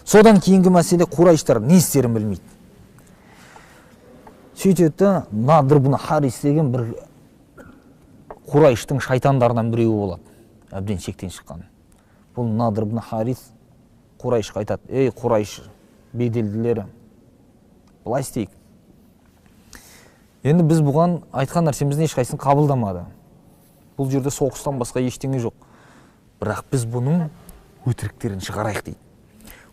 Содан кейінгі мәселе Құрайыштар не істерін білмейді. Сөйтеді, Надр ибн Харис деген бір Құрайыштың шайтандарынан біреуі болады. Әбден шектен шыққан. Бұл Надр ибн Харис Құрайышқа айтады: "Ей Құрайыш беделділері, былай істейік. Енді біз бұған айтқан нәрсеміздің ешқайсысын қабылдамады. Бұл жерде соғыстан басқа ештеңе жоқ. Бірақ біз бұның өтіріктерін шығарайық" дейді.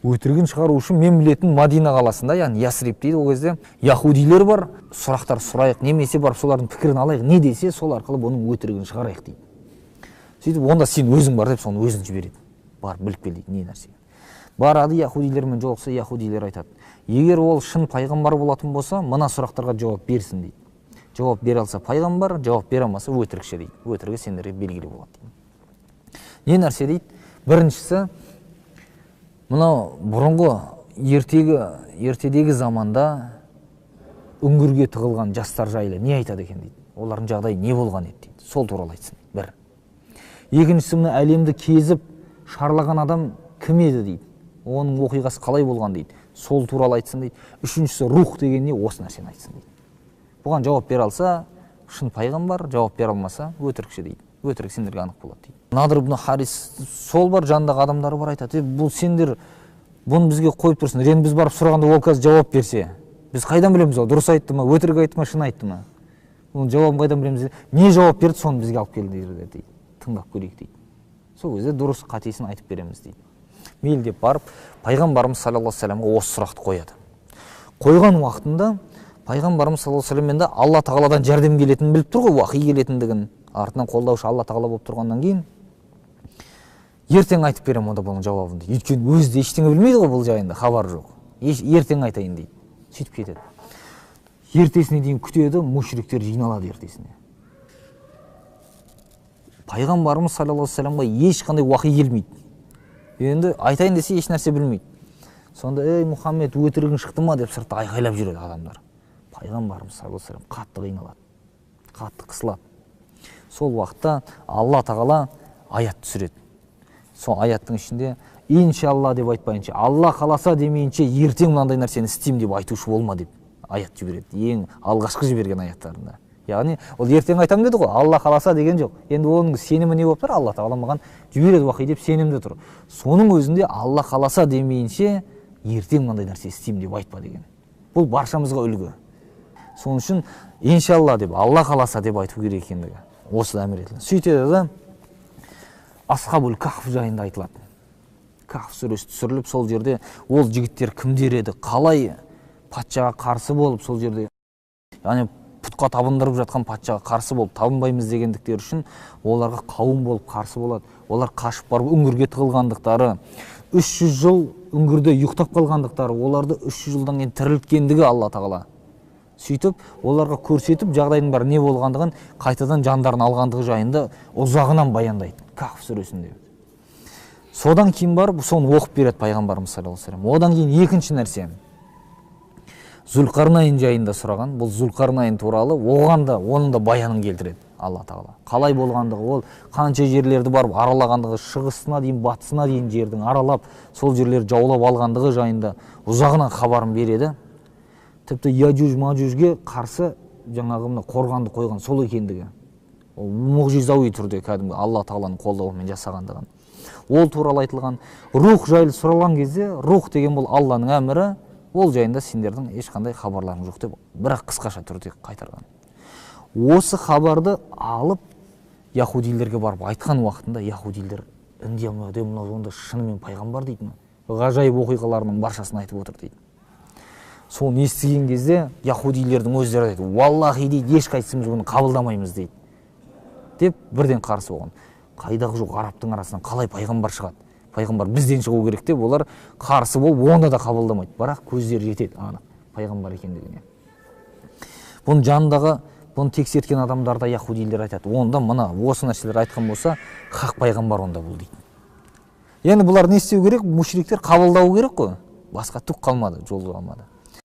Өтірігін шығару үшін мен білетін Мадина қаласында, яғни Ясриб дейді, ол кезде яһудилер бар, сұрақтар сұрайық, немесе барып солардың пікірін алайық, не десе сол арқылы бұның өтірігін шығарайық дейді. Сөйтіп, онда сен өзің бар деп, соны өзің жібереді. Бар, біліп кел дейді, не нәрсе. Барады, яһудилермен жолықса, яһудилер айтады: "Егер ол шын пайғамбар болатын болса, мына сұрақтарға жауап берсін" дейді. Жауап бере алса пайғамбар, жауап бере алмаса өтірікші дейді. Өтірігі сендерге белгілі болады дейді. Не нәрсе дейді? Біріншісі, мынау бұрынғы ертедегі заманда үңгірге тығылған жастар жайлы не айтады екен дейді. Олардың жағдайы не болған еді дейді. Сол туралы айтсын. Бір. Екіншісі, мына әлемді кезіп шарлаған адам кім еді дейді. Оның оқиғасы қалай болған дейді. Сол туралы айтсын дейді. Үшіншісі, рух деген не, осы нәрсені айтсын дейді. Бұған жауап бере алса шын пайғамбар, жауап бере алмаса өтірікші дейді. Өтірік сендерге анық болады дейді. Надр ибн Харис сол бар, жандағы адамдары бар, айтады: "Бұл сендер бұны бізге қойып тұрсың. Енді біз барып сұрағанда ол қазір жауап берсе, біз қайдан білеміз, ол дұрыс айтты ма, өтірік айтты ма, шын айтты ма? Оның жауабын қайдан білеміз? Не жауап берді, соны бізге алып келді дейді. Тыңдап көрейік дейді. Сол кезде дұрыс қатесін айтып береміз дейді." Мейлі деп барып, пайғамбарымыз саллаллаху алейхи вассаламға осы сұрақты қояды. Қойған уақытында пайғамбарымыз саллаллаху алейхи вассалам енді Алла тағаладан жәрдем келетінін біліп тұр ғой, уахи келетіндігін, артынан қолдаушы Алла тағала болып тұрғаннан кейін ертең айтып беремін онда бұның жауабын дейді. Өйткені өзі де ештеңе білмейді ғой, бұл жайында хабар жоқ. Ертең айтайын дейді. Сөйтіп кетеді. Ертесіне дейін күтеді, мушриктер жиналады ертесіне. Пайғамбарымыз саллаллаху алейхи вассаламға ешқандай уахи келмейді. Енді айтайын десе еш нәрсе білмейді. Сонда: "Ей Мұхаммед, өтірігің шықты ма?" деп сыртта айқайлап жүреді адамдар. Пайғамбарымыз саллаллаху алейхи вассалам қатты қиналады, қатты қысылады. Сол уақытта Алла тағала аят түсіреді. Сол аяттың ішінде: "Иншалла" деп айтпайынша, Алла қаласа демейінше, ертең мынандай нәрсені істеймін деп айтушы болма деп аят жібереді. Ең алғашқы жіберген аяттарында. Яғни ол ертең айтамын деді ғой, Алла қаласа деген жоқ. Енді оның сенімі не болып тұр? Алла тағала маған жібереді уахи деп сенімді тұр. Соның өзінде Алла қаласа демейінше, ертең мынандай нәрсе істеймін деп айтпа деген. Бұл баршамызға үлгі. Соның үшін иншалла деп, Алла қаласа деп айту керек екендігі. Осы әмір етілді. Сөйтеді да Асхабул Кахф жайында айтылады. Кахф сүресі түсіріліп, сол жерде ол жігіттер кімдер еді, қалай патшаға қарсы болып сол жерде, яғни пұтқа табындырып жатқан патшаға қарсы болып табынбаймыз дегендіктер үшін оларға қауым болып қарсы болады. Олар қашып барып үңгірге тығылғандықтары, 300 жыл үңгірде ұйықтап қалғандықтары, оларды 300 жылдан кейін тірілткендігі Алла тағала. Сөйтіп, оларға көрсетіп, жағдайдың бәрі не болғандығын, қайтадан жандарын алғандығы жайында ұзағынан баяндайды. Кахф сүресінде. Содан кейін барып, соны оқып береді пайғамбарымыз саллаллаху алейхи вассалам. Одан кейін екінші нәрсе. Зулқарнайн жайында сұраған. Бұл Зулқарнайн туралы оған да, оның да баянын келтіреді Алла тағала. Қалай болғандығы, ол қанша жерлерді барып аралағандығы, шығысына дейін, батысына дейін жердің аралап, сол жерлерді жаулап алғандығы жайында ұзағынан хабарын береді. Тіпті Яжуж-Мажужге қарсы жаңағы мына қорғанды қойған сол екендігі. Ол мұғжизауи түрде кәдімгі Алла тағаланың қолдауымен жасағандығы. Ол туралы айтылған. Рух жайлы сұралған кезде, рух деген бұл Алланың әмірі, ол жайында сендердің ешқандай хабарларың жоқ деп, бірақ қысқаша түрде қайтарған. Осы хабарды алып яһудилерге барып айтқан уақытында яһудилер үндей алмады, мынау онда шынымен пайғамбар дейді. Ғажайып оқиғаларының баршасын айтып отыр дейді. Соны естіген кезде яһудилердің өздері айтты: "Валлахи" дейді, "ешқайсымыз бұны қабылдамаймыз" дейді. Деп бірден қарсы болған. Қайдағы жоқ арабтың арасынан қалай пайғамбар шығады? Пайғамбар бізден шығу керек деп олар қарсы болып, оны да қабылдамайды. Бірақ көздері жетеді анық пайғамбар екендігіне. Бұның жанындағы, бұны тексерткен адамдарда яһудилер айтады: "Онда мына осы нәрселер айтқан болса, хақ пайғамбар онда бұл" дейді. Енді бұлар не істеу керек? Мушриктер қабылдау керек қой. Басқа түк қалмады, жол қалмады.